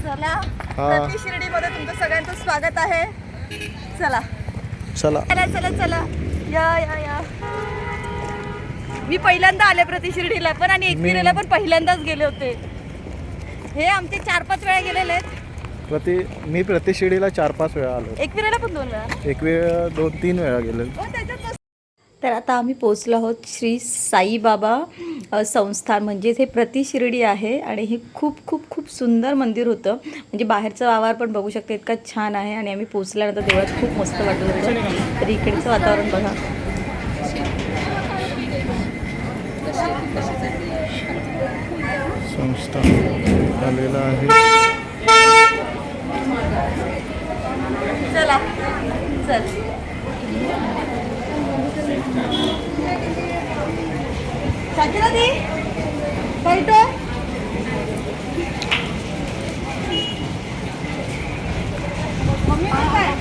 चला प्रति शिर्डीमध्ये तुमचं सगळ्यांचं स्वागत आहे. चला चला चला चला चला या या या. मी पहिल्यांदा आले प्रति शिर्डीला पण आणि एकविरेला पण पहिल्यांदाच गेले होते. हे आमचे 4-5 वेळा गेलेले आहेत. मी प्रति शिर्डीला 4-5 वेळा आलो. एकविरेला पण 2 वेळा. एक वेळ 2-3 वेळा गेलो. तर आता आम्ही पोचलो आहोत श्री साईबाबा संस्थान, म्हणजेच हे प्रति शिर्डी आहे. आणि हे खूप खूप खूप सुंदर मंदिर होतं. म्हणजे बाहेरचं आवार पण बघू शकता, इतका छान आहे. आणि आम्ही पोचल्यानंतर देवळात खूप मस्त वाटत होतं. तर इकडचं वातावरण बघा. संस्थान आलेला आहे. चला चल शाकिरा दी बैठो. मम्मी काय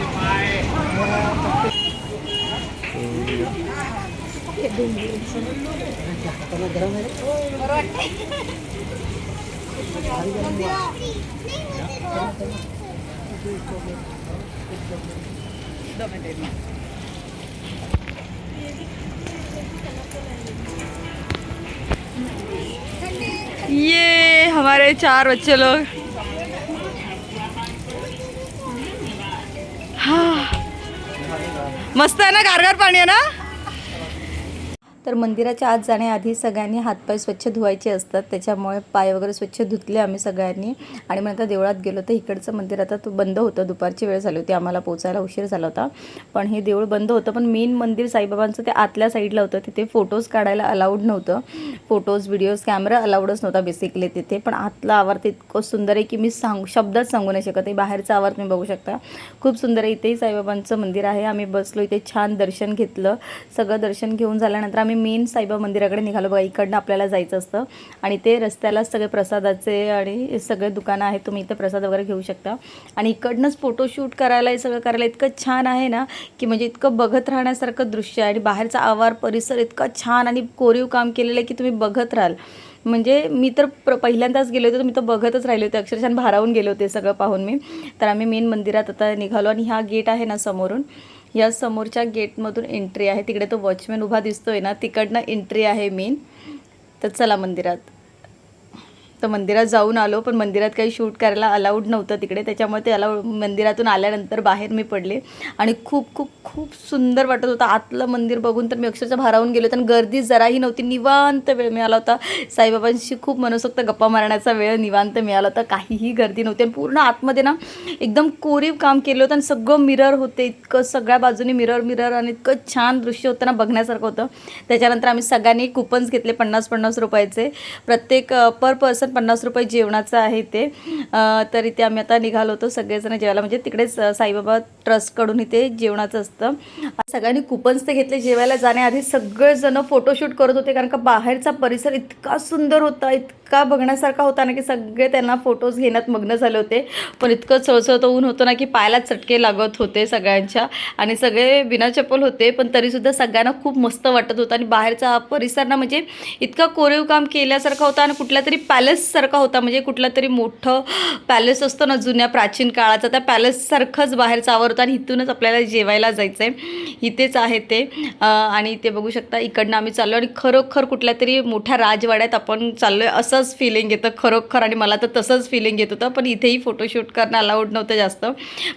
ये हमारे 4 बच्चे लोग. हाँ मस्त आहे ना, गारगार पाणी आहे ना. तर मंदिराच्या आत जाण्याआधी सगळ्यांनी हातपाय स्वच्छ धुवायचे असतात, त्याच्यामुळे पाय वगैरे स्वच्छ धुतले आम्ही सगळ्यांनी. आणि मग नंतर देवळात गेलो. तर इकडचं मंदिर आता तो बंद होतं, दुपारची वेळ झाली होती, आम्हाला पोचायला उशीर झाला होता. पण हे देऊळ बंद होतं. पण मेन मंदिर साईबाबांचं ते आतल्या साईडला होतं. तिथे फोटोज काढायला अलाउड नव्हतं. फोटोज व्हिडिओज कॅमेरा अलाउडच नव्हता बेसिकली तिथे. पण आतला आवार ते इतकं सुंदर आहे की मी शब्दात सांगू नाही शकत. हे बाहेरचा आवार तुम्ही बघू शकता, खूप सुंदर आहे. इथेही साईबाबांचं मंदिर आहे. आम्ही बसलो इथे, छान दर्शन घेतलं. सगळं दर्शन घेऊन झाल्यानंतर आम्ही मेन साईबाबा मंदिराकडे निघालो. बघा इकडनं आपल्याला जायचं असतं. आणि ते रस्त्याला सगळे प्रसादाचे आणि सगळे दुकानं आहेत, तुम्ही इथे प्रसाद वगैरे घेऊ शकता. आणि इकडनंच फोटोशूट करायला, हे सगळं करायला इतकं छान आहे ना की म्हणजे इतकं बघत राहण्यासारखं दृश्य आहे. आणि बाहेरचा आवार परिसर इतका छान आणि कोरीव काम केलेलं आहे की तुम्ही बघत राहाल. म्हणजे मी तर पहिल्यांदाच गेले होते, तर मी तर बघतच राहिले होते, अक्षरशः भारावून गेले होते सगळं पाहून मी. तर आम्ही मेन मंदिरात आता निघालो. आणि हा गेट आहे ना समोरून, या समोरच्या गेटमधून एंट्री आहे. तिकडे तो वॉचमॅन उभा दिसतोय ना, तिकडनं एंट्री आहे मेन. तर चला मंदिरात. तर मंदिरात जाऊन आलो, पण मंदिरात काही शूट करायला अलाउड नव्हतं तिकडे, त्याच्यामुळे ते मंदिरातून आल्यानंतर बाहेर मी पडले. आणि खूप खूप खूप सुंदर वाटत होतं आतलं मंदिर बघून. तर मी अक्षरशः भारावून गेलो. तर गर्दी जराही नव्हती, निवांत वेळ मिळाला होता. साईबाबांशी खूप मनसोक्त गप्पा मारण्याचा वेळ निवांत मिळाला होता, काहीही गर्दी नव्हती. आणि पूर्ण आतमध्ये ना एकदम कोरीव काम केलं होतं. आणि सगळं मिरर होते, इतकं सगळ्या बाजूनी मिरर आणि इतकं छान दृश्य होतं ना, बघण्यासारखं होतं. त्याच्यानंतर आम्ही सगळ्यांनी कुपन्स घेतले 50-50 रुपयाचे, प्रत्येक पर पर्सन 50 रुपये जेवणाचं आहे ते. तर इथे आम्ही आता निघालो होतो सगळेजण जेवायला. म्हणजे तिकडेच साईबाबा ट्रस्टकडून इथे जेवणाचं असतं. सगळ्यांनी कुपन्स ते घेतले. जेवायला जाण्याआधी सगळेजण फोटोशूट करत होते, कारण का बाहेरचा परिसर इतका सुंदर होता, इतका बघण्यासारखा होता ना की सगळे त्यांना फोटोज घेण्यात मग्न झाले होते. पण इतकं चळचळतं ऊन होतं ना की पायाला चटके लागत होते सगळ्यांच्या. आणि सगळे बिना चप्पल होते, पण तरीसुद्धा सगळ्यांना खूप मस्त वाटत होतं. आणि बाहेरचा परिसर ना म्हणजे इतका कोरीव काम केल्यासारखा होता. आणि कुठल्या तरी पॅलेससारखा होता, म्हणजे कुठला तरी मोठं पॅलेस असतो ना जुन्या प्राचीन काळाचा, त्या पॅलेससारखंच बाहेरचा आवर होता. आणि इथूनच आपल्याला जेवायला जायचं आहे, इथेच आहे ते. आणि ते बघू शकता इकडनं आम्ही चाललो. आणि खरोखर कुठल्या तरी मोठ्या राजवाड्यात आपण चाललो आहे असंच फिलिंग येतं खरोखर. आणि मला तर तसंच फिलिंग येत होतं. पण इथेही फोटोशूट करणं अलाउड नव्हतं जास्त,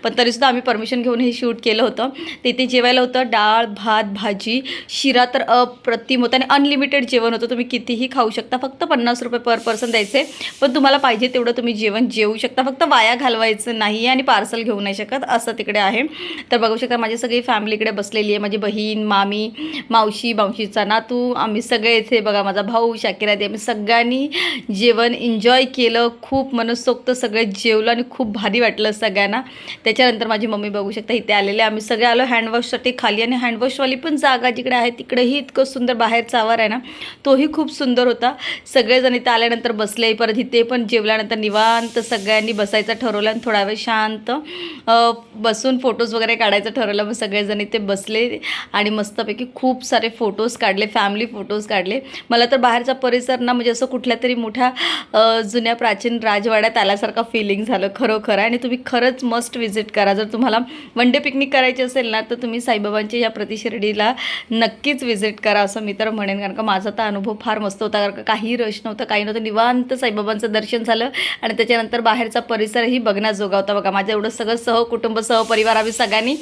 पण तरीसुद्धा आम्ही परमिशन घेऊन हे शूट केलं होतं. तिथे जेवायला होतं डाळ भात भाजी शिरा, तर अप्रतिम होतं. आणि अनलिमिटेड जेवण होतं, तुम्ही कितीही खाऊ शकता. फक्त 50 रुपये पर पर्सन द्यायचे, पण तुम्हाला पाहिजे तेवढं तुम्ही जेवण जेवू शकता. फक्त वाया घालवायचं नाही आणि पार्सल घेऊ नाही शकत, असं तिकडे आहे. तर बघू शकता माझी सगळी फॅमिली इकडे बसलेली आहे. माझी बहीण, मामी, मावशी, मावशीचा नातू, आम्ही सगळे इथे बघा, माझा भाऊ, शाकिरा दी, आम्ही सगळ्यांनी जेवण एन्जॉय केलं. खूप मनसोक्त सगळे जेवलं आणि खूप भारी वाटलं सगळ्यांना. त्याच्यानंतर माझी मम्मी बघू शकता इथे आलेले. आम्ही सगळे आलो हँडवॉशसाठी खाली. आणि हँडवॉशवाली पण जागा जिकडे आहे तिकडेही इतकं सुंदर बाहेरचा आवार आहे ना, तोही खूप सुंदर होता. सगळेजण इथे आल्यानंतर बसले बसले. परत इथे पण जेवल्यानंतर निवांत सगळ्यांनी बसायचं ठरवलं आणि थोडा वेळ शांत बसून फोटोज वगैरे काढायचं ठरवलं. मग सगळेजण इथे बसले आणि मस्तपैकी खूप सारे फोटोज काढले, फॅमिली फोटोज काढले. मला तर बाहेरचा परिसर ना म्हणजे असं कुठल्या तरी मोठ्या जुन्या प्राचीन राजवाड्यात आल्यासारखं फिलिंग झालं खरोखर. आणि तुम्ही खरंच मस्ट विजिट करा. जर तुम्हाला वन डे पिकनिक करायची असेल ना तर तुम्ही साईबाबांच्या या प्रतिशिर्डीला नक्कीच विजिट करा असं मी तर म्हणेन. कारण का माझा तर अनुभव फार मस्त होता. कारण का काही रश नव्हतं, काही नव्हतं, निवांत साईबाबांचं दर्शन झालं आणि त्याच्यानंतर बाहेरचा परिसरही बघण्याजोगा होता. बघा माझं एवढं सगळं सहकुटुंब सहपरिवार आम्ही सगळ्यांनी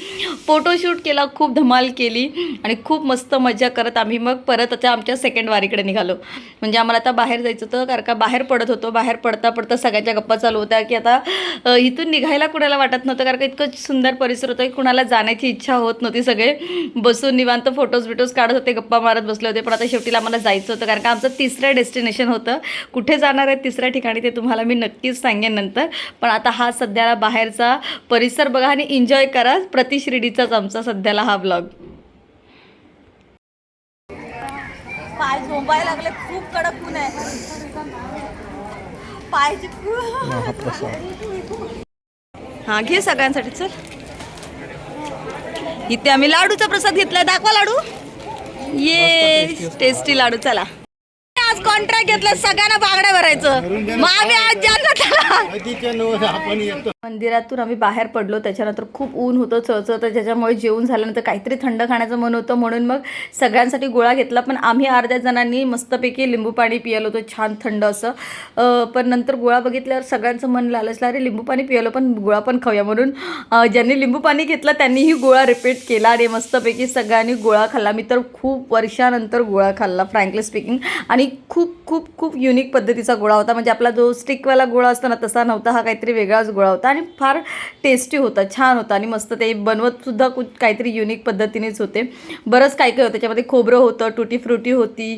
फोटोशूट केला, खूप धमाल केली आणि खूप मस्त मजा करत आम्ही मग परत आता आमच्या सेकंड वारीकडे निघालो. म्हणजे आम्हाला आता बाहेर जायचं होतं कारण का बाहेर पडत होतो. बाहेर पडता पडता सगळ्यांच्या गप्पा चालू होत्या की आता इथून निघायला कुणाला वाटत नव्हतं कारण का इतकं सुंदर परिसर होतं की कुणाला जाण्याची इच्छा होत नव्हती. सगळे बसून निवांत फोटोज काढत होते, गप्पा मारत बसले होते. पण आता शेवटीला आम्हाला जायचं होतं कारण का आमचं तिसरं डेस्टिनेशन होतं. कुठे जाणार आहे तिसऱ्या ठिकाणी ते तुम्हाला मी नक्कीच सांगेन नंतर. पण आता हा सध्याला बाहेरचा परिसर बघा आणि एन्जॉय करा. प्रतिशिर्डीचाच आमचा सध्याला हा ब्लॉग. पाय झोंबायला लागले, खूप कडक ऊन आहे. पायची हा घे सगळ्यांसाठी. चल इथे आम्ही लाडूचा प्रसाद घेतलाय, दाखवा लाडू. ये टेस्टी लाडू. चला आज कॉन्ट्रॅक्ट घेतला सगळ्यांना बांगड्या भरायचं. मग आम्ही आज मंदिरातून आम्ही बाहेर पडलो. त्याच्यानंतर खूप ऊन होतं, चळचळतं, ज्याच्यामुळे जेवण झाल्यानंतर काहीतरी थंड खाण्याचं मन होतं म्हणून मग सगळ्यांसाठी गोळा घेतला. पण आम्ही अर्ध्या जणांनी मस्तपैकी लिंबू पाणी पियालो होतं छान थंड असं. पण नंतर गोळा बघितल्यावर सगळ्यांचं मन लालचलं, अरे लिंबू पाणी पियालो पण गोळा पण खाऊया म्हणून ज्यांनी लिंबू पाणी घेतलं त्यांनीही गोळा रिपीट केला आणि मस्तपैकी सगळ्यांनी गोळा खाल्ला. मी तर खूप वर्षानंतर गोळा खाल्ला फ्रँकली स्पीकिंग. आणि खूप खूप खूप युनिक पद्धतीचा गोळा होता. म्हणजे आपला जो स्टिकवाला गोळा असतो ना तसा नव्हता, हा काहीतरी वेगळाच गोळा होता आणि फार टेस्टी होता, छान होता. आणि मस्त ते बनवतसुद्धा काहीतरी युनिक पद्धतीनेच होते. बरंच काही काही होतं त्याच्यामध्ये. खोबरं होतं, टुटी फ्रुटी होती,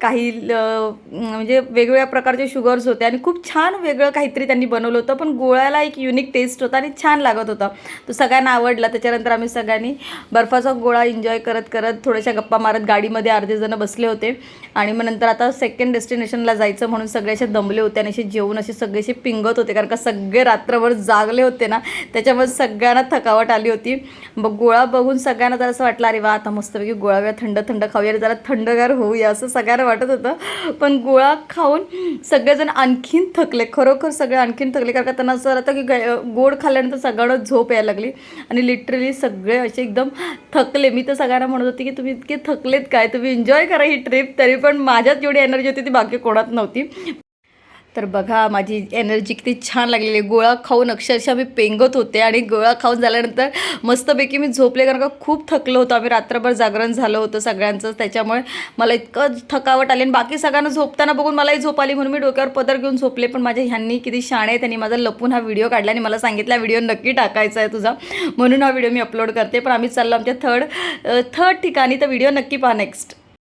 काही म्हणजे वेगवेगळ्या प्रकारचे शुगर्स होते आणि खूप छान वेगळं काहीतरी त्यांनी बनवलं होतं. पण गोळ्याला एक युनिक टेस्ट होता आणि छान लागत होता. तो सगळ्यांना आवडला. त्याच्यानंतर आम्ही सगळ्यांनी बर्फाचा गोळा एन्जॉय करत करत थोड्याशा गप्पा मारत गाडीमध्ये अर्धे जण बसले होते. आणि मग नंतर आता सेकंड डेस्टिनेशनला जायचं म्हणून सगळे असे दमले होते आणि असे जेवून असे सगळे असे पिंगत होते कारण का सगळे रात्रभर जागले होते ना, त्याच्यामुळे सगळ्यांना थकावट आली होती. मग गोळा बघून सगळ्यांना जरा असं वाटलं अरे वा आता मस्तपैकी गोळा थंड थंड खाऊया, जरा थंडगार होऊया असं सगळ्यांना वाटत होतं. पण गोळा खाऊन सगळेजण आणखीन थकले, खरोखर सगळे आणखीन थकले कारण का त्यांना असं वाटतं की गोड खाल्ल्यानंतर सगळ्यांना झोप यायला लागली आणि लिटरली सगळे असे एकदम थकले. मी तर सगळ्यांना म्हणत होती की तुम्ही इतके थकलेत काय, तुम्ही एन्जॉय करा ही ट्रिप. तरी पण माझ्यात जेवढी एनर्जी होती ती बाकी कोणात नव्हती. तर बघा माझी एनर्जी किती छान लागलेली. गोळा खाऊन अक्षरशः मी पेंगत होते आणि गोळा खाऊन झाल्यानंतर मस्तपैकी मी झोपले कारण का खूप थकलो होतो. आम्ही रात्रभर जागरण झालं होतं सगळ्यांचं, त्याच्यामुळे मला इतकं थकावट आली आणि बाकी सगळ्यांना झोपताना बघून मलाही झोप आली म्हणून मी डोक्यावर पदर घेऊन झोपले. पण माझ्या ह्यांनी किती शाणे, त्यांनी माझा लपून हा व्हिडिओ काढला आणि मला सांगितला व्हिडिओ नक्की टाकायचा आहे तुझा, म्हणून हा व्हिडिओ मी अपलोड करते. पण आम्ही चाललो आमच्या थर्ड ठिकाणी, तर व्हिडिओ नक्की पहा नेक्स्ट.